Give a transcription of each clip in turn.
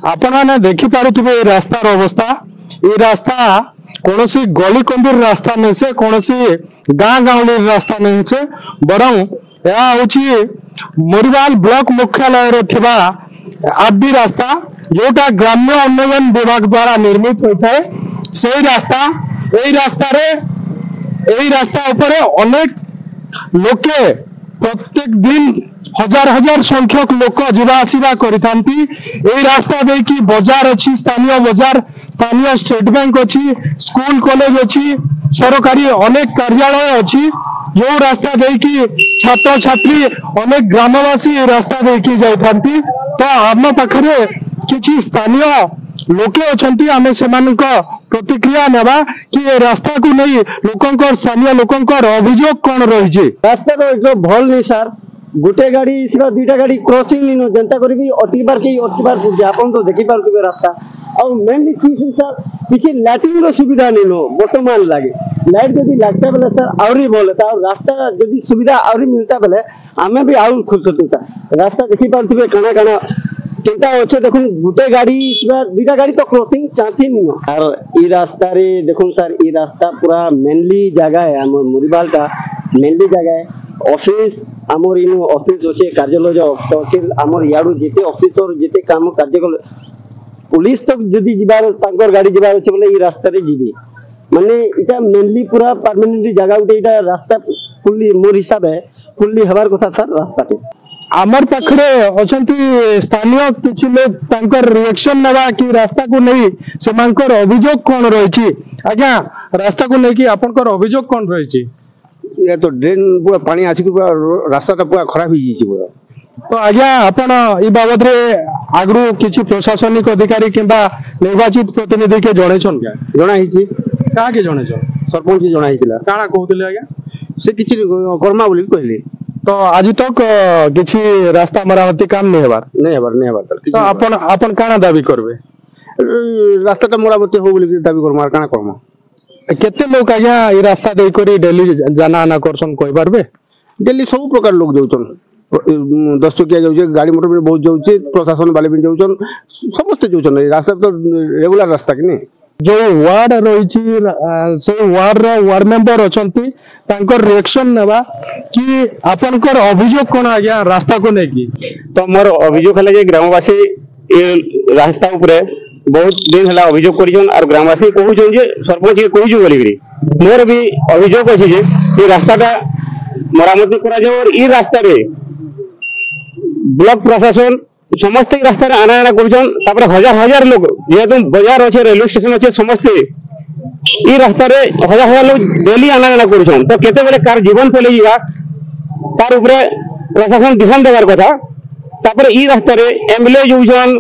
आपण मैंने देखी पारुथिबे ए रास्तार अवस्था ये रास्ता कौन सी गली कंदीर रास्ता नहीं से कौन सी गाँ गाँवली रास्ता नहीं से बरं यह हूँ मोरीबाल ब्लॉक मुख्यालय थिबा आदि रास्ता जोटा ग्राम्य उन्नयन विभाग द्वारा निर्मित होता है से रास्ता यही रास्ता उपरे अनेक लोके प्रत्येक दिन हजार हजार संख्यक लोक जीवा आसवा करिथांती एई रास्ता देकी बाजार अछि स्थानीय बाजार स्थानीय स्टेट बैंक अछि स्कूल कॉलेज अछि सरकारी अनेक कार्यालय अछि जो रास्ता देकी छात्र छात्री अनेक ग्रामवासी ए रास्ता देकी जाइथांती तो आम पाखरे किछि स्थानीय लोके अछंती आमे सेमानक प्रतिक्रिया नेबा कि ए रास्ता को नहीं लोकंकर स्थानीय लोकंकर अभियोग कोन रहिजे रास्ता तो भल नहीं सर गोटे गाड़ी सिवा दुईटा गाड़ी क्रॉसिंग नहीं जनता करी भी अटिबार के अटिबार पूजे आपन तो देखि पारथुबे रास्ता और मेनली की सर किछि लाइटिंग रो सुविधा नहीं नो वर्तमान लागे लाइट जदी लागता बेले सर आउरी बोले ता रास्ता जदी सुविधा आउरी मिलता बेले आमे भी आउर खुश होता रास्ता देखि पारथुबे काना काना केनता अच्छे देखुन गोटे गाड़ी सिवा दुईटा गाड़ी तो क्रॉसिंग चांस ही नहीं और ई रास्ता रे देखुन सर ई रास्ता पूरा मेनली जगह है हम मुरीबाल का मेनली जगह है ऑफिस आमर इन ऑफिस अच्छे कार्यालय तहसील आमर याडू जेते ऑफिसर जेते काम कार्य पुलिस तक जदि जीवार तांकर गाड़ी जीवार अच्छे बोले ई रास्ता रे जीवे माने इटा मेनली पूरा परमानेंटली जगह उठे इटा रास्ता फुल्ली मोर हिसाब है फुल्ली हबार कथा सर रास्ता टे आमर पाखरे अछंती स्थानीय किछि लोग तांकर रिएक्शन नेबा कि रास्ता को नहीं सेमानकर अभियोग कोन रहिछि आज्ञा रास्ता को नहीं कि आपनकर अभियोग कोन रहिछि ये तो ड्रेन पूरा पानी आसी पूरा रास्ता पूरा खराब ही जी पूरा तो आज्ञा आपण ई बाबद रे आगरू किछि प्रशासनिक अधिकारी किंबा निर्वाचित प्रतिनिधि के जणैछन क्या जणा हिछि का के जणैछन सरपंच के जणा हिथिला काना कहउतले आज्ञा से किछि कर्मा बोली कहले तो आज तक किछि रास्ता मरामती काम नहीं हेबार तो अपन काना दाबी करबे रास्ता ता मरामती हो बोली दाबी करमार काना करमा केते लोग आज्ञा ई रास्ता देई करी डेली जाना आना करसन कहि पारबे डेली सब प्रकार लोग जाउछन 10 चकिया जाउछे गाड़ी मोटर में बहुत जाउछे प्रशासन वाले भी जाउछन समस्त जाउछन रास्ता तो रेगुलर रास्ता कि नहीं जो वार्ड रही से वार्ड मेंबर अछंती तांकर रिएक्शन नेबा कि आपनकर अभियोग कोन आज्ञा रास्ता को नेकी तो मोर अभियोग हला जे ग्रामवासी ए रास्ता ऊपर बहुत दिन हला अभियोग करिजन और ग्रामवासी कहउजन जे सरपंच के कहउजु बोलिगरी मोर भी अभियोग अछि जे ई रास्ताटा मरामती करा जाय और ई रास्ता रे ब्लॉक प्रशासन समस्त रास्ता आना आना कर हजार हजार लोग जेहेतु बाजार अच्छे रेलवे स्टेशन अच्छे समस्त ई रास्ता रे हजार हजार लोग डेली आना आना कर तो केते बेले कार जीवन पले जीवा तार ऊपर प्रशासन ध्यान देवार कथा तापर ई रास्ता रे एमएलए जोजन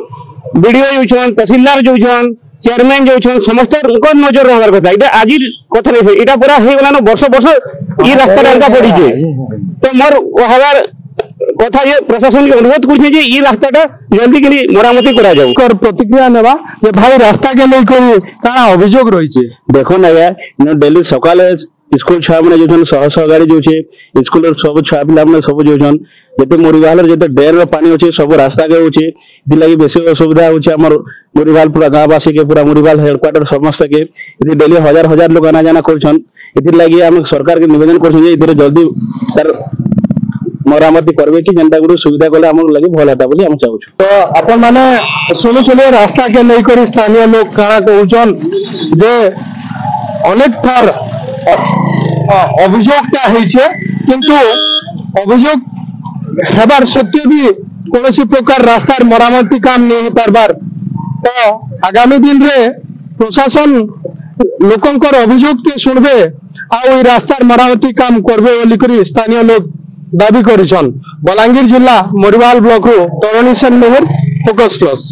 बीडीओ जोजन तहसीलदार जोजन चेयरमैन जोजन समस्त को नजर रहबार कथा इटा आज कथा नै इटा पूरा हे गलानो वर्ष वर्ष ई रास्ता रे पड़ी जे तो मोर हवार कथा ये प्रशासन के अनुरोध करछे जे ई रास्ताटा जल्दी के लिए मरामती करा जाऊ कर प्रतिक्रिया नेबा जे भाई रास्ता के नै कोई काना अभियोग रही छे देखो ना यार नो डेली सकाले स्कूल छुआ माने जोजन सह गाड़ी जोछे स्कूल सब छुआ पिला माने सब जोजन जेते मोरीबाल जेते ड्रेन रो पानी होचे सब रास्ता के होचे दिलागी बेसी असुविधा होचे हमर मोरीबाल पूरा गांववासी के पूरा मोरीबाल हेडक्वार्टर समस्त के इति डेली हजार हजार लोग आना जाना करछन इति लागि हम सरकार के निवेदन करछन जे इधर जल्दी सर मरामती करबे कि जनता गुरु सुविधा कले हमर लागि भलाटा बोली हम चाहू तो अपन माने सुनु चले रास्ता के नै करी स्थानीय लोग काना कहउछन जे अनेक थर अभियोगटा होइछे किंतु अभियोग हेबार सत्य भी कोनोसी प्रकार रास्तार मरामती काम नहीं पारबार तो आगामी दिन रे प्रशासन लोकंकर अभियोग के सुनबे आ ओई रास्तार मरामती काम करबे बोली करी स्थानीय लोग दाबी करिछन। बलांगीर जिला मोरीबाल ब्लॉक रो तरुणी सेन मेहर फोकस प्लस।